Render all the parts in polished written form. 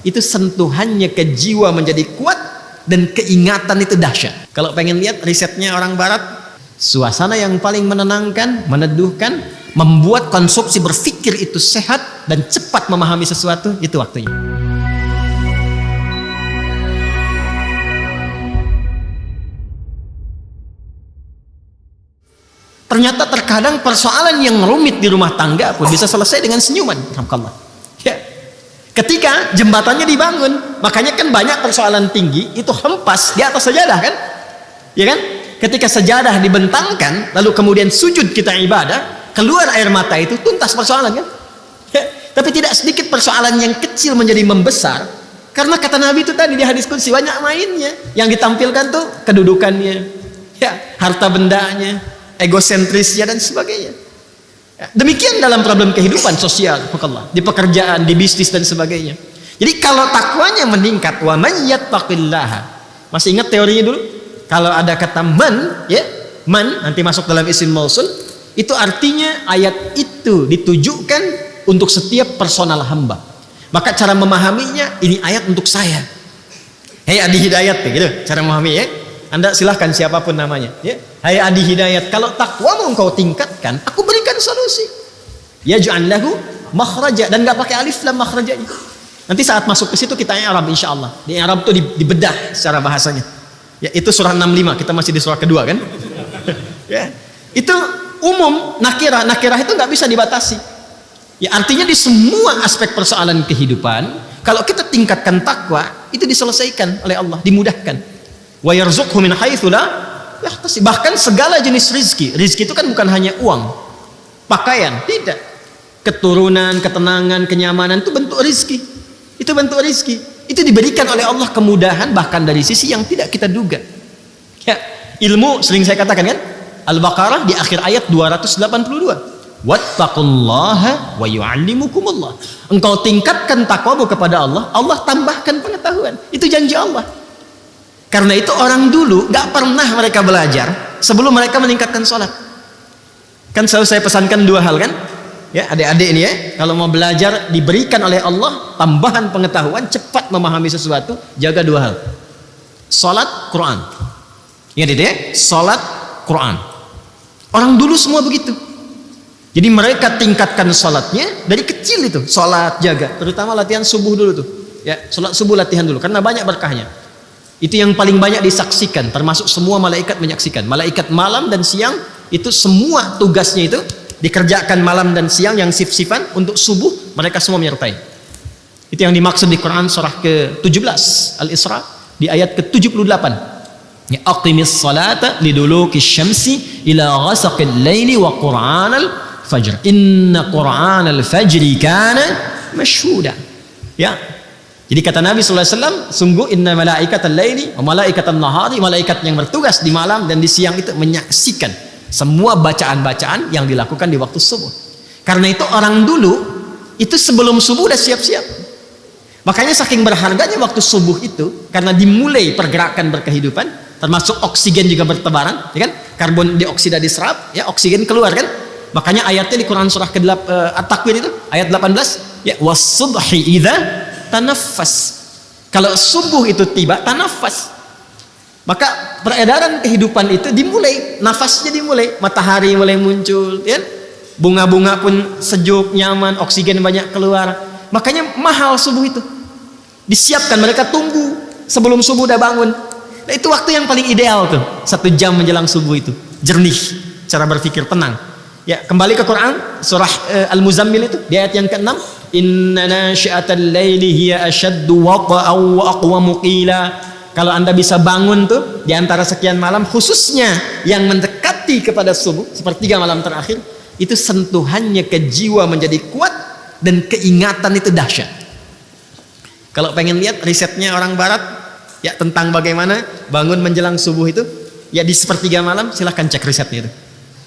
itu sentuhannya ke jiwa menjadi kuat dan keingatan itu dahsyat. Kalau pengen lihat risetnya orang barat, suasana yang paling menenangkan, meneduhkan, membuat konsumsi berpikir itu sehat dan cepat memahami sesuatu, itu waktunya. Ternyata terkadang persoalan yang rumit di rumah tangga pun bisa selesai dengan senyuman. Ya. Ketika jembatannya dibangun, makanya kan banyak persoalan tinggi itu hempas di atas sajadah kan? Ya kan? Ketika sajadah dibentangkan, lalu kemudian sujud kita ibadah, keluar air mata itu, tuntas persoalan kan? Ya. Tapi tidak sedikit persoalan yang kecil menjadi membesar, karena kata Nabi itu tadi di hadis qudsi banyak mainnya. Yang ditampilkan tuh kedudukannya, ya, harta bendanya, egosentrisnya dan sebagainya. Ya, demikian dalam problem kehidupan sosial, di pekerjaan, di bisnis dan sebagainya. Jadi kalau takwanya meningkat, wa man yattaqillaha. Masih ingat teorinya dulu? Kalau ada kata man, ya, man nanti masuk dalam isim mausul, itu artinya ayat itu ditujukan untuk setiap personal hamba. Maka cara memahaminya, ini ayat untuk saya. Hei adi hidayat, gitu cara memahami ya. Anda silahkan siapapun namanya, ya. Hai adi hidayat, kalau takwamu engkau tingkatkan, aku berikan solusi. Yaj'al lahu makhraja, dan nggak pakai alif lam makhrajanya. Nanti saat masuk ke situ kita i'rab insyaallah. Di i'rab itu dibedah secara bahasanya. Ya, itu surah 65, kita masih di surah kedua kan? Ya. Itu umum, nakirah itu nggak bisa dibatasi. Ya, artinya di semua aspek persoalan kehidupan, kalau kita tingkatkan takwa, itu diselesaikan oleh Allah, dimudahkan. Wa yarzuqhu min haitsu la yahtasib. Bahkan segala jenis rizki itu kan bukan hanya uang, pakaian, tidak. Keturunan, ketenangan, kenyamanan itu bentuk rizki. Itu bentuk rizki. Itu diberikan oleh Allah kemudahan bahkan dari sisi yang tidak kita duga. Ya, ilmu sering saya katakan kan, Al-Baqarah di akhir ayat 282. Wattaqullaha wa yu'allimukumullah. Engkau tingkatkan takwamu kepada Allah, Allah tambahkan pengetahuan. Itu janji Allah. Karena itu orang dulu gak pernah mereka belajar sebelum mereka meningkatkan sholat. Kan selalu saya pesankan dua hal kan, ya adik-adik ini ya, kalau mau belajar diberikan oleh Allah tambahan pengetahuan, cepat memahami sesuatu, jaga dua hal: sholat, Quran. Ingat itu ya, sholat, Quran. Orang dulu semua begitu. Jadi mereka tingkatkan sholatnya dari kecil itu, sholat jaga, terutama latihan subuh dulu tuh, ya sholat subuh latihan dulu karena banyak berkahnya. Itu yang paling banyak disaksikan, termasuk semua malaikat menyaksikan. Malaikat malam dan siang itu semua tugasnya itu dikerjakan malam dan siang, yang sif-sifan untuk subuh mereka semua menyertai. Itu yang dimaksud di Quran surah ke-17 Al-Isra di ayat ke-78. Ya, aqimis salata liduluki syamsi ila ghasaqil laili wa qur'anal fajr. Inna qur'anal fajri kana mashhuda. Ya. Jadi kata Nabi SAW, sungguh inna malaikatal laili wa malaikatan nahari, malaikat yang bertugas di malam dan di siang itu menyaksikan semua bacaan-bacaan yang dilakukan di waktu subuh. Karena itu orang dulu itu sebelum subuh udah siap-siap. Makanya saking berharganya waktu subuh itu, karena dimulai pergerakan berkehidupan, termasuk oksigen juga bertebaran, ya kan? Karbon dioksida diserap, ya oksigen keluar kan? Makanya ayatnya di Quran surah At-Takwir itu ayat 18, ya was-subhi idza tanafas. Kalau subuh itu tiba, tanafas. Maka peredaran kehidupan itu dimulai, nafasnya dimulai, matahari mulai muncul, ya? Bunga-bunga pun sejuk, nyaman, oksigen banyak keluar. Makanya mahal subuh itu. Disiapkan, mereka tunggu sebelum subuh udah bangun. Nah, itu waktu yang paling ideal tuh, 1 jam menjelang subuh itu, jernih, cara berpikir tenang. Ya, kembali ke Quran surah Al-Muzammil itu di ayat yang ke-6, inna nasyi'atal laili hiya ashaddu waqa'an wa aqwamu qila. Kalau Anda bisa bangun tuh di antara sekian malam, khususnya yang mendekati kepada subuh, sepertiga malam terakhir, itu sentuhannya ke jiwa menjadi kuat dan keingatan itu dahsyat. Kalau pengen lihat risetnya orang barat ya tentang bagaimana bangun menjelang subuh itu, ya di sepertiga malam, silahkan cek risetnya itu.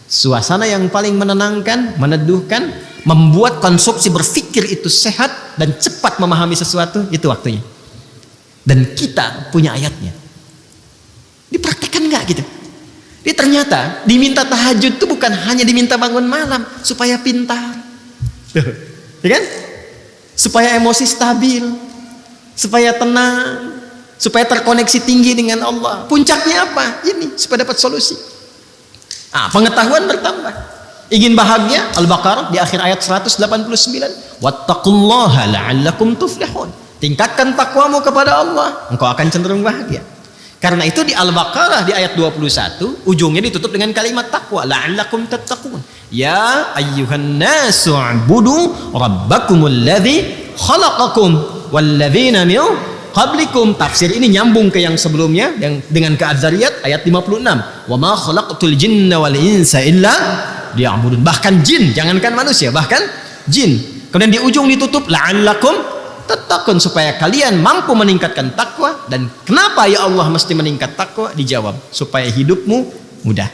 Suasana yang paling menenangkan, meneduhkan, membuat konsumsi berpikir itu sehat dan cepat memahami sesuatu, itu waktunya. Dan kita punya ayatnya. Dipraktikkan nggak gitu? Jadi ternyata diminta tahajud itu bukan hanya diminta bangun malam supaya pintar, ya kan? Supaya emosi stabil, supaya tenang, supaya terkoneksi tinggi dengan Allah. Puncaknya apa? Ini supaya dapat solusi. Pengetahuan bertambah. Ingin bahagia? Al-Baqarah di akhir ayat 189. Wattaqullaha la'allakum tuflihun. Tingkatkan takwamu kepada Allah, engkau akan cenderung bahagia. Karena itu di Al-Baqarah di ayat 21 ujungnya ditutup dengan kalimat takwa, la'allakum tattaqun. Ya ayyuhan nasu ubudu rabbakumul ladzi khalaqakum walladzina min qablikum. Tafsir ini nyambung ke yang sebelumnya yang dengan ke Az-Zariyat ayat 56. Wa ma khalaqtul jinna wal insa illa liya'budun. Bahkan jin, jangankan manusia, bahkan jin. Kemudian di ujung ditutup la'allakum tattaqun, supaya kalian mampu meningkatkan takwa. Dan kenapa ya Allah mesti meningkat takwa? Dijawab, supaya hidupmu mudah.